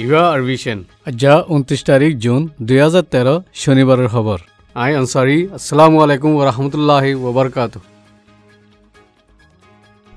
ইয়া আরবিশন আজ্জা 29 তারিখ জুন 2013 শনিবারের খবর। আই আনসারি আসসালামু আলাইকুম ওয়া রাহমাতুল্লাহি ওয়া বারাকাতুহু।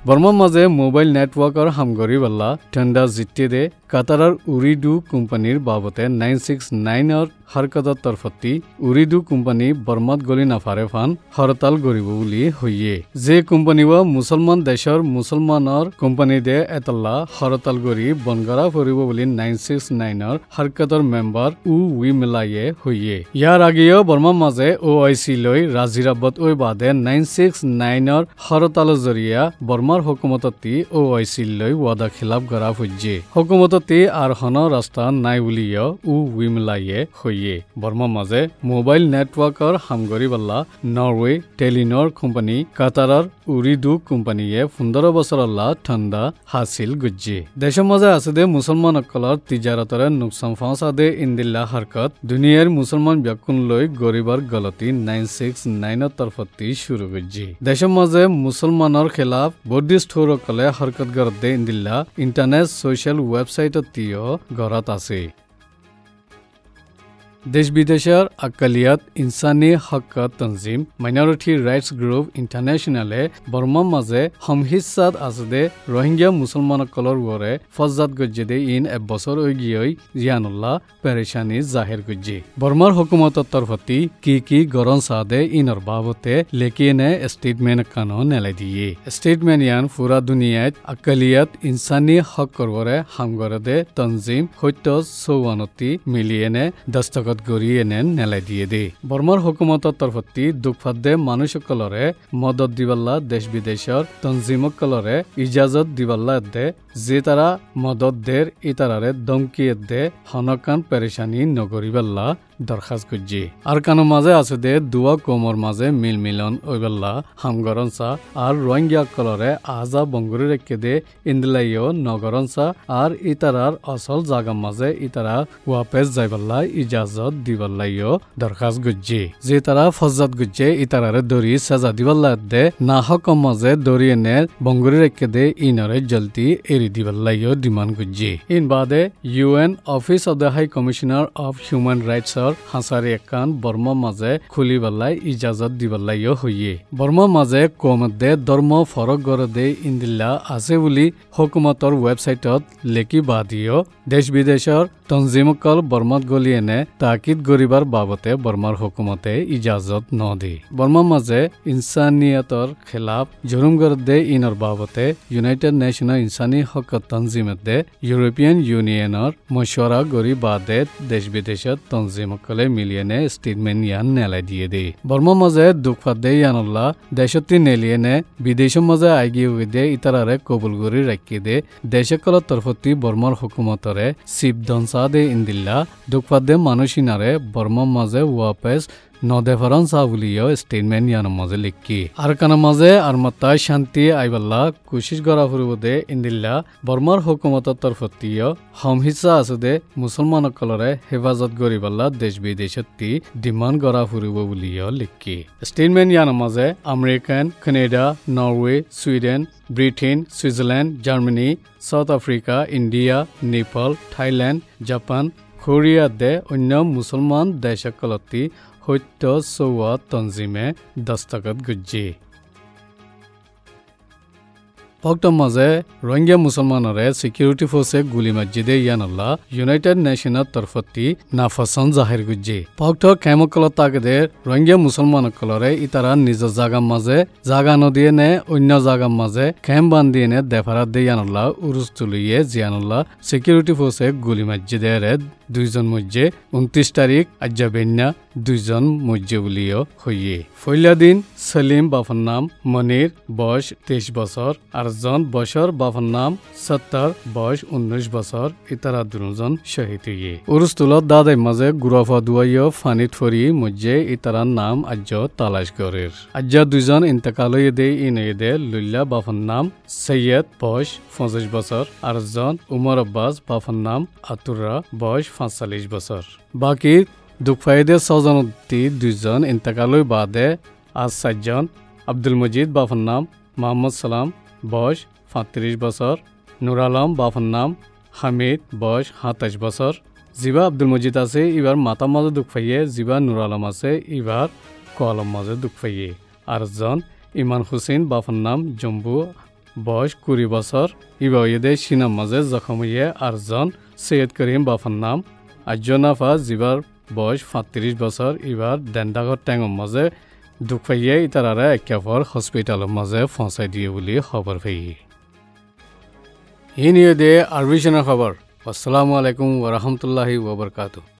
বর্মার মাঝে মোবাইল নেটওয়াৰ্কৰ হামগৰি বল্লা ঠান্ডা জিত্তে কাতাৰৰ উৰিডু কোম্পানীৰ বাবতে 969ৰ হৰকতৰ তৰফতি উৰিডু কোম্পানী বৰ্মাত গলি নাফাৰে ফান হৰতাল গৰিব বুলি হইয়ে যে কোম্পানীৱা মুছলমান দেশৰ মুছলমানৰ কোম্পানী দে এতলা হৰতাল গৰি বনগৰা ফুৰিব বুলি 969ৰ হৰকতৰ মেম্বাৰ উই মিলায়ে হইয়ে। ইয়াৰ আগেও বৰ্মাৰ মাঝে OIC লৈ ৰাজিৰাবত ওই বাদে 969ৰ হৰতালৰ জৰিয়া বৰ্মাৰ হুকুমততি OIC লৈ ওয়াদা খিলাফ করা হইছে। হুকুমততি আর হন রাস্তা নাই বুলিও উই মিলায়ে হইয়ে। বর্মার মাঝে মোবাইল নেটওয়াৰ্কৰ হামগৰি বল্লা নৰওয়ে টেলিনৰ কোম্পানী কাতাৰৰ উৰিডু কোম্পানীয়ে 15 বছৰলা ঠান্ডা হাসিল গুজ্জে। দেশৰ মাঝে আছে দে মুছলমানসকলৰ তিজাৰতৰে নুকসান ফাঁসা দে ইন্দিল্লা হৰকত দুনিয়াৰ মুছলমান ব্যকুন লৈ গৰিবাৰ গলতি 969ৰ তৰফতি শুৰু গুজ্জে। দেশৰ মাঝে মুছলমানৰ খিলাফ বুদ্ধিষ্ট সকলে হৰকত গড়তে ইন্দিল্লা ইন্টাৰনেট সোশ্যাল ওয়েবসাইটত গড়ত আছে। দেশ বিদেশৰ আকালিয়াত ইনসানী হক তঞ্জিম মাইনৰিটি ৰাইটছ গ্ৰুপ ইণ্টাৰনেশ্যনেলে বৰ্মাৰ মাঝে সমহিসাত আছে দে ৰোহিঙ্গা মুছলমানসকলৰ ওৰে ফজাত গজ্জে দে ইন এবছৰ গিয়ই জিয়ানুল্লাহ পেৰেশানী জাহিৰ গজ্জে। বৰ্মাৰ হুকুমতৰ তৰফতি কি গৰণ সাদে ইনৰ বাবতে লেকিনে স্টেটমেন্ট কানো নেলাই দিয়ে। স্টেটমেন্ট ইয়ান পুৰা দুনিয়াত আকালিয়াত ইনসানী হক কৰবৰে হামগৰে দে তঞ্জিম 754 মিলিয়নে দস্তখত গড়িয়ে নেলাই দিয়ে দে। বৰ্মাৰ হুকুমতৰ তৰফতি দুঃখফাদে মানুষসকলৰে মদত দিবাল্লা দেশ বিদেশৰ তঞ্জিমসকলরে ইজাজত দিবাল্লা দে যে তারা মদত দের ইতারারে দমকি দে হনকান পেরেশানি নগরিবাল্লা দরখাস্ত করছে। আর কানো মাঝে আছে দে দুয়া কোমর মাঝে মিলন ওইবাল্লা হামগরনসা আর রোহিঙ্গা কলরে আজা বঙ্গুরি রেখে দে ইন্দিলাইও নগরনসা আর ইতারার আসল জাগা মাঝে ইতারা ওয়াপেস যাইবাল্লা ইজাজত দিবাল্লাইও দরখাস্ত করছে। যে তারা ফজাত গুজে ইতারারে দরি সাজা দিবাল্লা দে না হকম মাঝে দরি এনে বঙ্গুরি রেখে দে ইনরে জলদি এরি দিবাল্লাইও ডিমান্ড করছে। ইন বাদে UN office of the high commissioner of human rights হাসারি একান বর্মার মাঝে খুলি বেলায় ইজাজত দিবাল্লাইও হইয়ে। বর্মার মাঝে কমদে ধর্ম ফরক গড়ে দে ইন্দিল্লা আছে বুলি হুকুমতৰ ওয়েবসাইটত লেখি বাদিও দেশ বিদেশৰ তঞ্জিমকল বৰ্মাত গলি এনে তাকিদ গৰিবাৰ বাবতে বৰ্মাৰ হুকুমতে ইজাজত নদে। বৰ্মাৰ মাঝে ইনসানিয়তৰ খিলাফ জুলুম গড়ে দে ইনৰ বাবতে ইউনাইটেড নেশনৰ ইনসানী হক তঞ্জিমত দে ইউৰোপিয়ান ইউনিয়নৰ মশওয়ারা গরি বাদে দেশ বিদেশত তঞ্জিমকলে মিলিয়নে স্টেটমেন্ট ইয়ান নেলাই দিয়ে দে। বর্মার মাঝে দুঃখফাদে ইয়ানুল্লাহ দেশতি নেলিয়েনে বিদেশের মাঝে আগিয়ে দে ইতারারে কবুল গরি রাখি দে দেশকলৰ তরফতি বর্মার হুকুমতরে সিবদনসা দে ইন্দিল্লা দুঃখফাদে মানুষিনারে বর্মার মাঝে ওয়াপেস নদেফারনসা বুলিও স্টেটমেন্ট ইয়ানোর মাঝে লিখি। আর কানা মাঝে আর মাত্তায় শান্তি আইবাল্লা কোশিশ করা ফুরিব দে ইন্দিল্লা বর্মার হুকুমতৰ তরফতিও সমহিসা আছে দে মুছলমানসকলরে হেফাজত গরিবাল্লা দেশ বিদেশতি ডিমান্ড করা ফুরিব বুলিও লিখি। স্টেটমেন্ট ইয়ানোর মাঝে American, Canada, Norway, Sweden, Britain, Switzerland, Germany, South Africa, India, Nepal, Thailand, Japan, Korea দে অন্য মুছলমান দেশসকলতি 754 তঞ্জিমে দস্তখত গুজ্জে। পক্টৰ মাঝে রোহিঙ্গা মুছলমানরে সিকিউরিটি ফোর্সে গুলি মাজিদে ইয়ানুল্লাহ ইউনাইটেড নেশনের তরফতি নাফাসন জাহির গুজ্জে। পক্টর কেমকলত তাগদে রোহিঙ্গা মুছলমানসকলরে ইতারা নিজ জাগার মাঝে জাগা নদিয়ে নে অন্য জাগার মাঝে কেম বান্ধিয়ে নে দেফারাত দে ইয়ানুল্লাহ উরুস তুলিয়ে জিয়ানুল্লাহ সিকিউরিটি ফোর্সে গুলি মাজিদে রে দুইজন মধ্যে 29 তারিখ আজ্জা বেন্না দুইজন মধ্যে বুলিও হইয়ে। ফইলা দিন সলিম বাফার নাম মনির বয়স 23 বছর আর জন বছর বাফার নাম 70 বয়স 19 বছর ইতারা দুজন শহীদ হইয়ে। উরুস তুলত দাদাই মাঝে গুরাফা দুয়াইও ফানিত ফরি মধ্যে ইতারার নাম আজ্জ তালাশ গরের। আজ্জা দুইজন ইন্তেকাল হয়ে দে ইনে দে লুল্লা বাফার নাম সৈয়দ বয়স 25 বছর আর জন উমর আব্বাস বাফার নাম আতুরা বয়স 45 বছর। বাকি দুঃখফাইদে ছজনতি দুইজন ইন্তেকালই বাদে আজ 4জন আব্দুল মজিদ বাফার নাম মোহাম্মদ সালাম বয়স 35 বছর, নুর আলম বাফার নাম হামিদ বয়স 27 বছর জিবা আব্দুল মজিদ আছে এবার মাথা মাঝে দুঃখ পাইয়ে জিবা নুর আলম আছে এবার কলম মাঝে দুঃখ পাইয়ে আরেকজন ইমান হুসেন বাফার নাম জম্বু বয়স 20 বছর এবার এদের সিনাম মাঝে জখম হইয়ে আরেকজন সৈয়দ করিম বাফার নাম আজ্জনাফা জিবার বয়স 35 বছর এবার ডেন্ডাগর ট্যাঙ্গর মাঝে দুঃখ পাইয়ে ইতারারা একেবারে হসপিটালের মাঝে পৌঁছাই দিয়ে বলে খবর পাইয়ে এই নিয়ে দে আরবিশনের খবর আসসালামু আলাইকুম ওয়া রাহমাতুল্লাহি ওয়া বারাকাতুহু